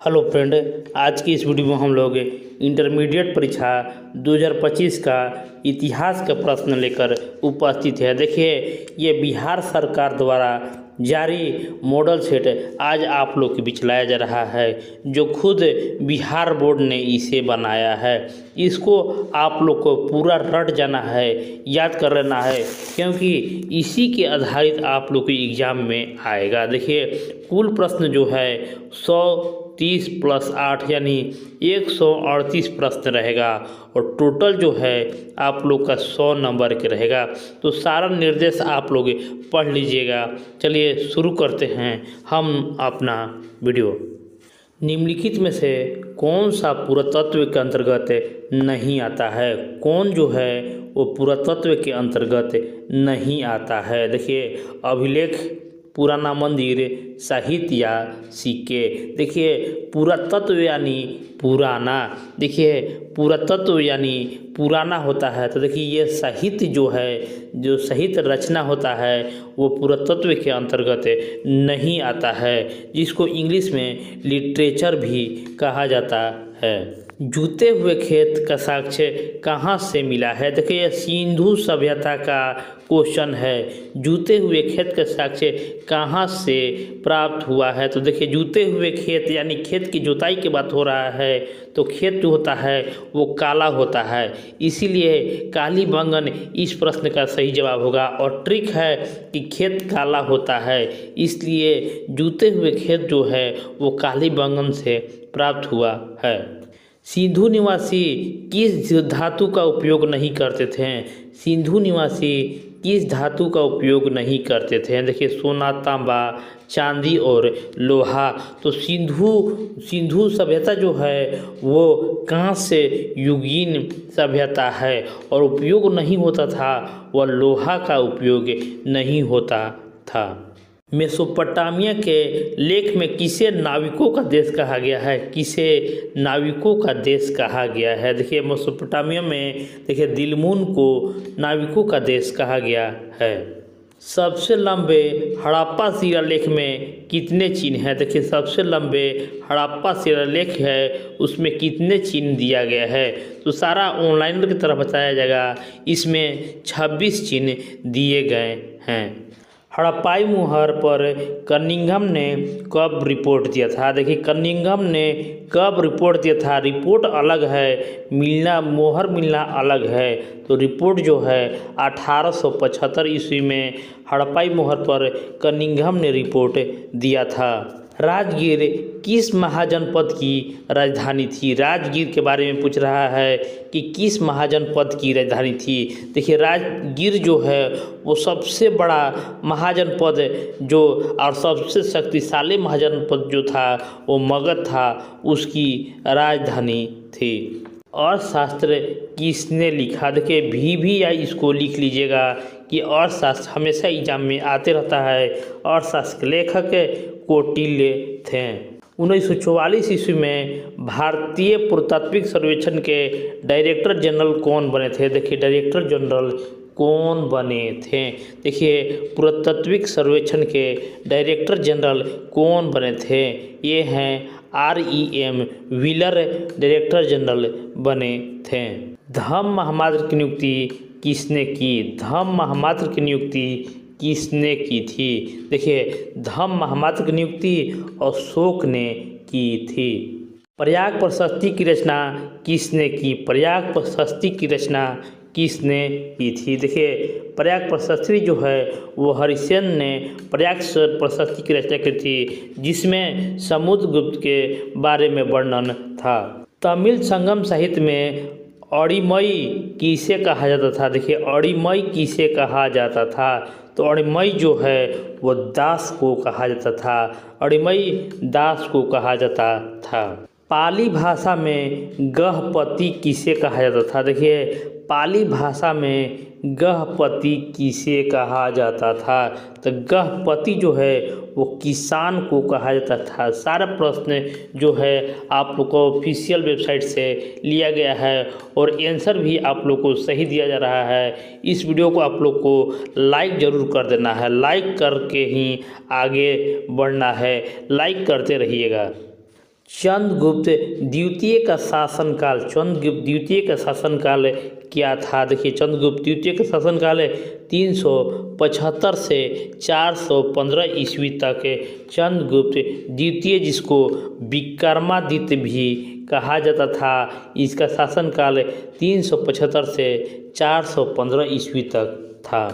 Hello friend, आज की इस वीडियो में हम लोग इंटरमीडिएट परीक्षा 2025 का इतिहास का प्रश्न लेकर उपस्थित है। देखिए, ये बिहार सरकार द्वारा जारी मॉडल सेट आज आप लोग के बीच लाया जा रहा है, जो खुद बिहार बोर्ड ने इसे बनाया है। इसको आप लोग को पूरा रट जाना है, याद कर लेना है, क्योंकि इसी के आधारित आप लोग के एग्ज़ाम में आएगा। देखिए, कुल प्रश्न जो है 130 + 8 यानी 138 प्रश्न रहेगा और टोटल जो है आप लोग का 100 नंबर के रहेगा। तो सारा निर्देश आप लोग पढ़ लीजिएगा। चलिए शुरू करते हैं हम अपना वीडियो। निम्नलिखित में से कौन सा पुरातत्व के अंतर्गत नहीं आता है? कौन जो है वो पुरातत्व के अंतर्गत नहीं आता है? देखिए, अभिलेख, पुराना मंदिर, साहित्य या सिक्के। देखिए, पुरातत्व यानी पुराना। देखिए, पुरातत्व यानी पुराना होता है, तो देखिए ये साहित्य जो है, जो साहित्य रचना होता है वो पुरातत्व के अंतर्गत नहीं आता है, जिसको इंग्लिश में लिटरेचर भी कहा जाता है। जूते हुए खेत का साक्ष्य कहाँ से मिला है? देखिए, सिंधु सभ्यता का क्वेश्चन है। जूते हुए खेत का साक्ष्य कहाँ से प्राप्त हुआ है? तो देखिए, जूते हुए खेत यानी खेत की जुताई की बात हो रहा है, तो खेत जो होता है वो काला होता है, इसीलिए कालीबंगन इस प्रश्न का सही जवाब होगा। और ट्रिक है कि खेत काला होता है, इसलिए जूते हुए खेत जो है वो कालीबंगन से प्राप्त हुआ है। सिंधु निवासी किस धातु का उपयोग नहीं करते थे? सिंधु निवासी किस धातु का उपयोग नहीं करते थे? देखिए, सोना, तांबा, चांदी और लोहा। तो सिंधु सभ्यता जो है वो कांस्य युगीन सभ्यता है और उपयोग नहीं होता था, वह लोहा का उपयोग नहीं होता था। मेसोपोटामिया के लेख में किसे नाविकों का देश कहा गया है? किसे नाविकों का देश कहा गया है? देखिए, मेसोपोटामिया में देखिए दिलमुन को नाविकों का देश कहा गया है। सबसे लंबे हड़प्पा शिलालेख में कितने चिन्ह हैं? देखिए, सबसे लंबे हड़प्पा शिलालेख है, उसमें कितने चिन्ह दिया गया है? तो सारा ऑनलाइन की तरफ बताया जाएगा। इसमें 26 चिन्ह दिए गए हैं। हड़प्पाई मुहर पर कनिंघम ने कब रिपोर्ट दिया था? देखिए, कनिंघम ने कब रिपोर्ट दिया था? रिपोर्ट अलग है, मोहर मिलना अलग है। तो रिपोर्ट जो है 1875 ईस्वी में हड़प्पाई मुहर पर कनिंघम ने रिपोर्ट दिया था। राजगीर किस महाजनपद की राजधानी थी? राजगीर के बारे में पूछ रहा है कि किस महाजनपद की राजधानी थी। देखिए, राजगीर जो है वो सबसे बड़ा महाजनपद जो और सबसे शक्तिशाली महाजनपद जो था वो मगध था, उसकी राजधानी थी। अर्थशास्त्र किसने लिखा? देखिए, भी या इसको लिख लीजिएगा कि अर्थशास्त्र हमेशा एग्जाम में आते रहता है। अर्थशास्त्र के लेखक कौटिल्य थे। 1944 ईस्वी में भारतीय पुरातात्विक सर्वेक्षण के डायरेक्टर जनरल कौन बने थे? देखिए, डायरेक्टर जनरल कौन बने थे? देखिए, पुरातात्विक सर्वेक्षण के डायरेक्टर जनरल कौन बने थे? ये हैं REM व्हीलर डायरेक्टर जनरल बने थे। धम्म महामात्र की नियुक्ति किसने की? धम्म महामात्र की नियुक्ति किसने की थी? देखिए, धम्म महामात्र की नियुक्ति अशोक ने की थी। प्रयाग प्रशस्ति की रचना किसने की? प्रयाग प्रशस्ति की रचना किसने की थी? देखिए, प्रयाग प्रशस्ति जो है वो हरिसेन ने प्रयाग प्रशस्ति की रचना की थी, जिसमें समुद्रगुप्त के बारे में वर्णन था। तमिल संगम साहित्य में अड़िमई किसे कहा जाता था? देखिए, अड़िमई किसे कहा जाता था? तो अड़िमई जो है वो दास को कहा जाता था। अड़िमई दास को कहा जाता था। पाली भाषा में गहपति किसे कहा जाता था? देखिए, पाली भाषा में गहपति किसे कहा जाता था? तो गहपति जो है वो किसान को कहा जाता था। सारा प्रश्न जो है आप लोग को ऑफिशियल वेबसाइट से लिया गया है और आंसर भी आप लोग को सही दिया जा रहा है। इस वीडियो को आप लोग को लाइक ज़रूर कर देना है, लाइक करके ही आगे बढ़ना है, लाइक करते रहिएगा। चंद्रगुप्त द्वितीय का शासनकाल, चंद्रगुप्त द्वितीय का शासनकाल क्या था? देखिए चंद्रगुप्त द्वितीय का शासनकाल 375 से 415 ईस्वी तक चंद्रगुप्त द्वितीय, जिसको विक्रमादित्य भी कहा जाता था, इसका शासनकाल 375 से 415 ईस्वी तक था।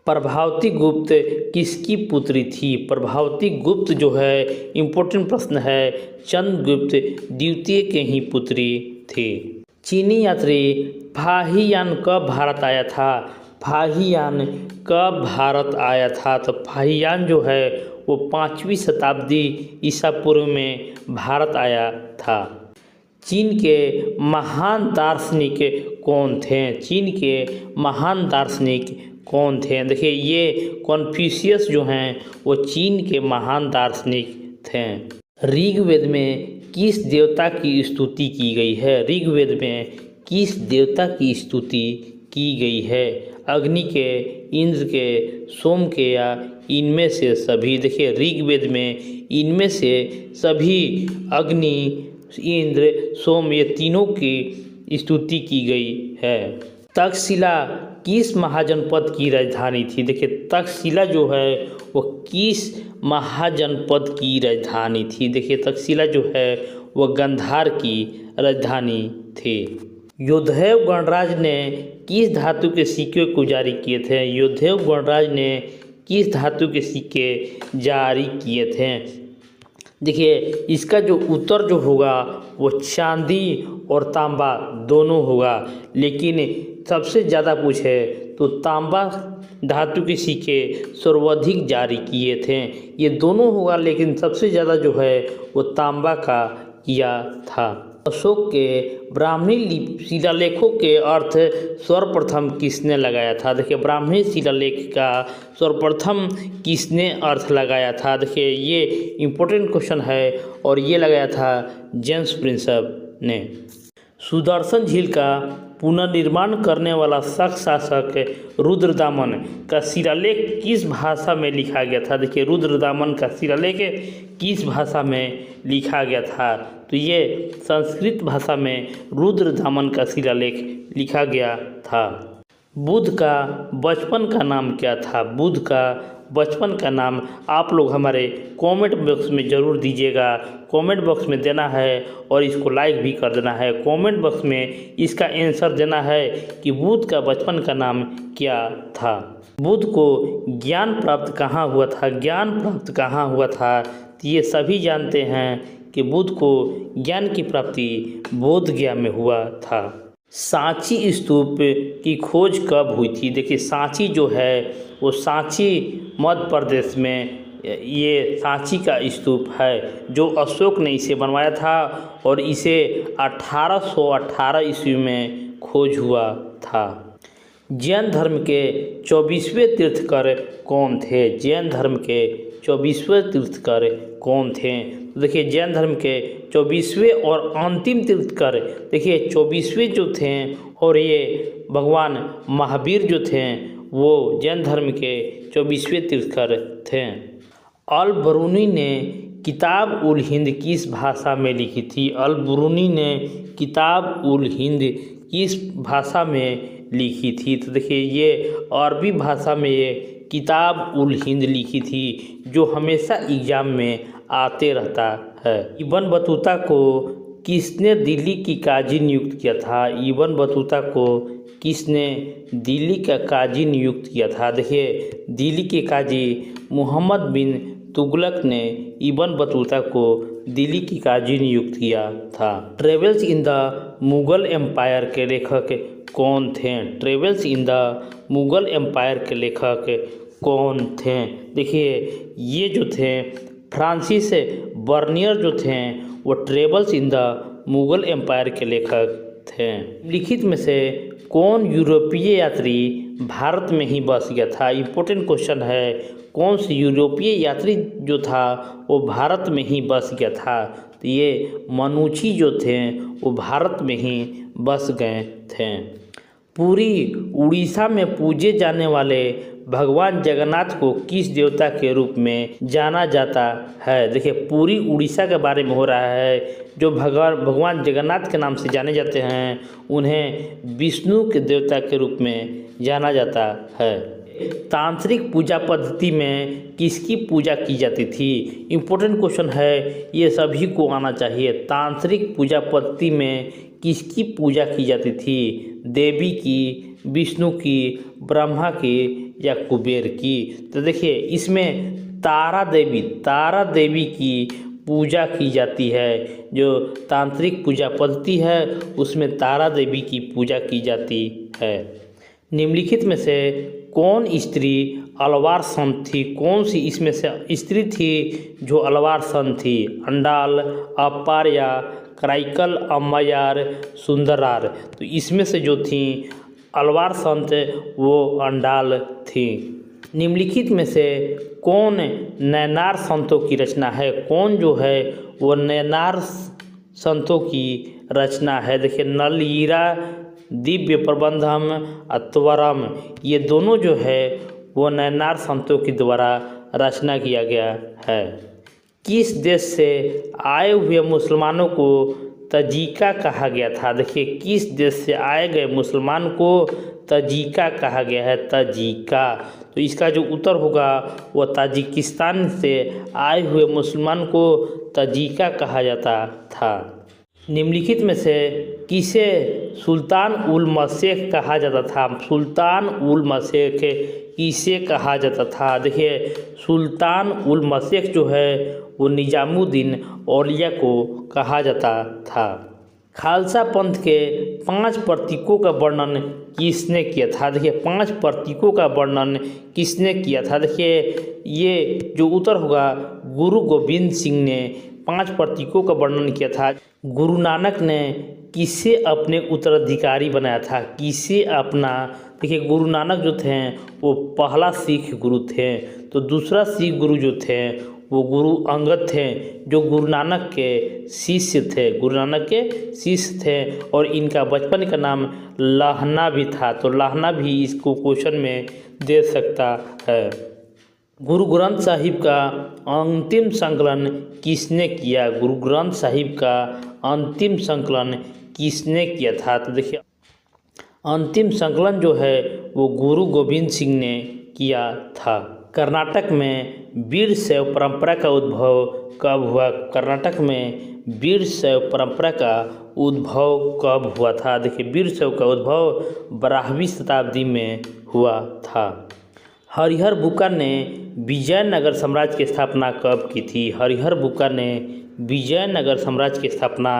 प्रभावती गुप्त किसकी पुत्री थी? प्रभावती गुप्त जो है इम्पोर्टेंट प्रश्न है, चंद्रगुप्त द्वितीय के ही पुत्री थी। चीनी यात्री फाहियान कब भारत आया था? फाहियान कब भारत आया था? तो फाहियान जो है वो 5वीं शताब्दी ईसा पूर्व में भारत आया था। चीन के महान दार्शनिक कौन थे? चीन के महान दार्शनिक कौन थे? देखिए ये कन्फ्यूशियस जो हैं वो चीन के महान दार्शनिक थे। ऋग्वेद में किस देवता की स्तुति की गई है? ऋग्वेद में किस देवता की स्तुति की गई है? अग्नि के, इंद्र के, सोम के या इनमें से सभी? देखिए ऋग्वेद में इनमें से सभी, अग्नि, इंद्र, सोम, ये तीनों की स्तुति की गई है। तक्षशिला किस महाजनपद की राजधानी थी? देखिए तक्षशिला जो है वो किस महाजनपद की राजधानी थी? देखिए तक्षशिला जो है वो गांधार की राजधानी थी। योद्धेय गणराज ने किस धातु के सिक्के को जारी किए थे? योद्धेय गणराज ने किस धातु के सिक्के जारी किए थे? देखिए इसका जो उत्तर जो होगा वो चांदी और तांबा दोनों होगा, लेकिन सबसे ज़्यादा पूछे तो तांबा धातु के सिक्के सर्वाधिक जारी किए थे। ये दोनों होगा, लेकिन सबसे ज़्यादा जो है वो तांबा का किया था। अशोक के ब्राह्मणी शिलालेखों के अर्थ सर्वप्रथम किसने लगाया था? देखिए ब्राह्मणी शिलालेख का सर्वप्रथम किसने अर्थ लगाया था? देखिए ये इम्पोर्टेंट क्वेश्चन है और ये लगाया था जेम्स प्रिंसेप ने। सुदर्शन झील का पुनर्निर्माण करने वाला शक शासक रुद्रदामन का शिलालेख किस भाषा में लिखा गया था? देखिए रुद्रदामन का शिलालेख किस भाषा में लिखा गया था? तो ये संस्कृत भाषा में रुद्रदामन का शिलालेख लिखा गया था। बुद्ध का बचपन का नाम क्या था? बुद्ध का बचपन का नाम आप लोग हमारे कमेंट बॉक्स में ज़रूर दीजिएगा। कमेंट बॉक्स में देना है और इसको लाइक भी कर देना है। कमेंट बॉक्स में इसका आंसर देना है कि बुद्ध का बचपन का नाम क्या था। बुद्ध को ज्ञान प्राप्त कहाँ हुआ था? ज्ञान प्राप्त कहाँ हुआ था? तो ये सभी जानते हैं कि बुद्ध को ज्ञान की प्राप्ति बोध गया में हुआ था। सांची स्तूप की खोज कब हुई थी? देखिए सांची जो है वो सांची मध्य प्रदेश में, ये सांची का स्तूप है जो अशोक ने इसे बनवाया था और इसे 1818 ईस्वी में खोज हुआ था। जैन धर्म के 24वें तीर्थकर कौन थे? जैन धर्म के 24वें तीर्थकर कौन थे? तो देखिए जैन धर्म के 24वें और अंतिम तीर्थकर, देखिए 24वें जो थे और ये भगवान महावीर जो थे वो जैन धर्म के 24वें तीर्थकर थे। अल बरूनी ने किताब उल हिंद किस भाषा में लिखी थी? अल बरूनी ने किताब उल हिंद किस भाषा में लिखी थी? तो देखिए ये अरबी भाषा में ये किताब उल हिंद लिखी थी, जो हमेशा एग्जाम में आते रहता है। इब्न बतूता को किसने दिल्ली की काजी नियुक्त किया था? इब्न बतूता को किसने दिल्ली का काजी नियुक्त किया था? देखिए दिल्ली के काजी मोहम्मद बिन तुगलक ने इब्न बतूता को दिल्ली की काजी नियुक्त किया था। Travels in the Mughal empire के लेखक कौन थे? Travels in the Mughal empire के लेखक कौन थे? देखिए ये जो थे फ्रांसिस बर्नियर जो थे वो travels in the Mughal empire के लेखक थे। लिखित में से कौन यूरोपीय यात्री भारत में ही बस गया था? इम्पोर्टेंट क्वेश्चन है, कौन से यूरोपीय यात्री जो था वो भारत में ही बस गया था? तो ये मनुची जो थे वो भारत में ही बस गए थे। पूरी उड़ीसा में पूजे जाने वाले भगवान जगन्नाथ को किस देवता के रूप में जाना जाता है। देखिए पूरी उड़ीसा के बारे में हो रहा है। जो भगवान जगन्नाथ के नाम से जाने जाते हैं उन्हें विष्णु के देवता के रूप में जाना जाता है। तांत्रिक पूजा पद्धति में किसकी पूजा की जाती थी। इम्पोर्टेंट क्वेश्चन है, ये सभी को आना चाहिए। तांत्रिक पूजा पद्धति में किसकी पूजा की जाती थी। देवी की, विष्णु की, ब्रह्मा की या कुबेर की। तो देखिए इसमें तारा देवी की पूजा की जाती है। जो तांत्रिक पूजा पद्धति है उसमें तारा देवी की पूजा की जाती है। निम्नलिखित में से कौन स्त्री अलवार संत थी। कौन सी इसमें से स्त्री थी जो अलवार संत थी। अंडाल, अपार्या, कराइकल, अम्मयार, सुंदरार। तो इसमें से जो थी अलवार संत वो अंडाल थी। निम्नलिखित में से कौन नैनार संतों की रचना है। कौन जो है वो नैनार संतों की रचना है। देखिए नलईरा, दिव्य प्रबंधम, अत्वरम, ये दोनों जो है वो नैनार संतों के द्वारा रचना किया गया है। किस देश से आए हुए मुसलमानों को तजीका कहा गया था। देखिए किस देश से आए गए मुसलमान को तजीका कहा गया है। तजीका, तो इसका जो उत्तर होगा वो ताजिकिस्तान से आए हुए मुसलमान को तजीका कहा जाता था। निम्नलिखित में से किसे सुल्तान उल मशेख कहा जाता था। सुल्तान उल मशेख किसे कहा जाता था। देखिए सुल्तान उल मशेख जो है वो निजामुद्दीन औलिया को कहा जाता था। खालसा पंथ के 5 प्रतीकों का वर्णन किसने किया था। देखिए 5 प्रतीकों का वर्णन किसने किया था। देखिए ये जो उत्तर होगा गुरु गोविंद सिंह ने 5 प्रतीकों का वर्णन किया था। गुरु नानक ने किसे अपने उत्तराधिकारी बनाया था। किसे अपना, देखिए गुरु नानक जो थे वो पहला सिख गुरु थे। तो दूसरा सिख गुरु जो थे वो गुरु अंगद थे जो गुरु नानक के शिष्य थे। गुरु नानक के शिष्य थे और इनका बचपन का नाम लहना भी था। तो लहना भी इसको क्वेश्चन में दे सकता है। गुरु ग्रंथ साहिब का अंतिम संकलन किसने किया। गुरु ग्रंथ साहिब का अंतिम संकलन किसने किया था। तो देखिए अंतिम संकलन जो है वो गुरु गोविंद सिंह ने किया था। कर्नाटक में वीरशैव परंपरा का उद्भव कब हुआ। कर्नाटक में वीरशैव परंपरा का उद्भव कब हुआ था। देखिए वीरशैव का उद्भव 12वीं शताब्दी में हुआ था। हरिहर बुक्का ने विजयनगर साम्राज्य की स्थापना कब की थी। हरिहर बुक्का ने विजयनगर साम्राज्य की स्थापना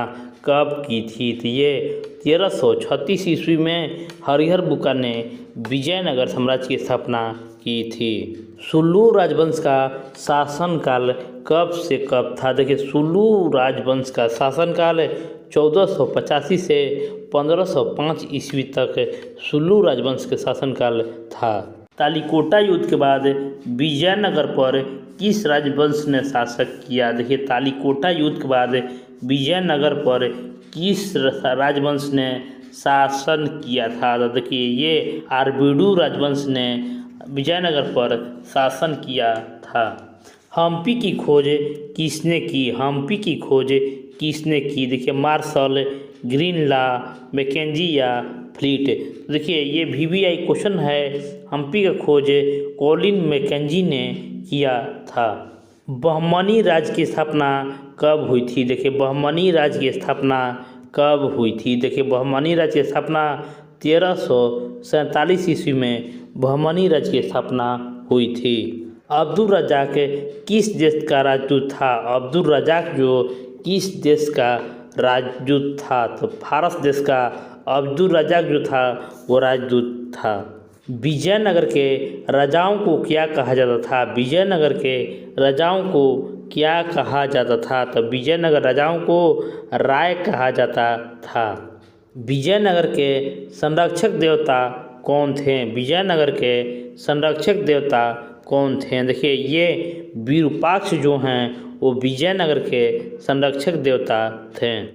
कब की थी। तो ये 1336 ईस्वी में हरिहर बुक्का ने विजयनगर साम्राज्य की स्थापना की थी। सुल्लू राजवंश का शासनकाल कब से कब था। देखिए सुल्लू राजवंश का शासनकाल 1485 से 1505 ईस्वी तक सुल्लू राजवंश के शासनकाल था। तालिकोटा युद्ध के बाद विजयनगर पर किस राजवंश ने शासक किया। देखिए तालिकोटा युद्ध के बाद विजयनगर पर किस राजवंश ने शासन किया था। तो देखिए ये आरबीडू राजवंश ने विजयनगर पर शासन किया था। हम्पी की खोज किसने की। हम्पी की खोज किसने की। देखिए मार्शल, ग्रीनला, मैकेंजी या फ्लीट। देखिए ये VVI क्वेश्चन है। हम्पी का खोज कॉलिन मैकेंजी ने किया था। बहमनी राज्य की स्थापना कब हुई थी। देखिए बहमनी राज्य की स्थापना कब हुई थी। देखिए बहमनी राज्य की स्थापना 1347 ईस्वी में बहमनी राज्य की स्थापना हुई थी। अब्दुल रज़ाक किस देश का राजदूत था। अब्दुल रज़ाक जो किस देश का राजदूत था। तो फारस देश का अब्दुल रज़ाक जो था वो राजदूत था। विजयनगर के राजाओं को क्या कहा जाता था। विजयनगर के राजाओं को क्या कहा जाता था। तो विजयनगर राजाओं को राय कहा जाता था। विजयनगर के संरक्षक देवता कौन थे। विजयनगर के संरक्षक देवता कौन थे। देखिए ये विरूपाक्ष जो हैं वो विजयनगर के संरक्षक देवता थे।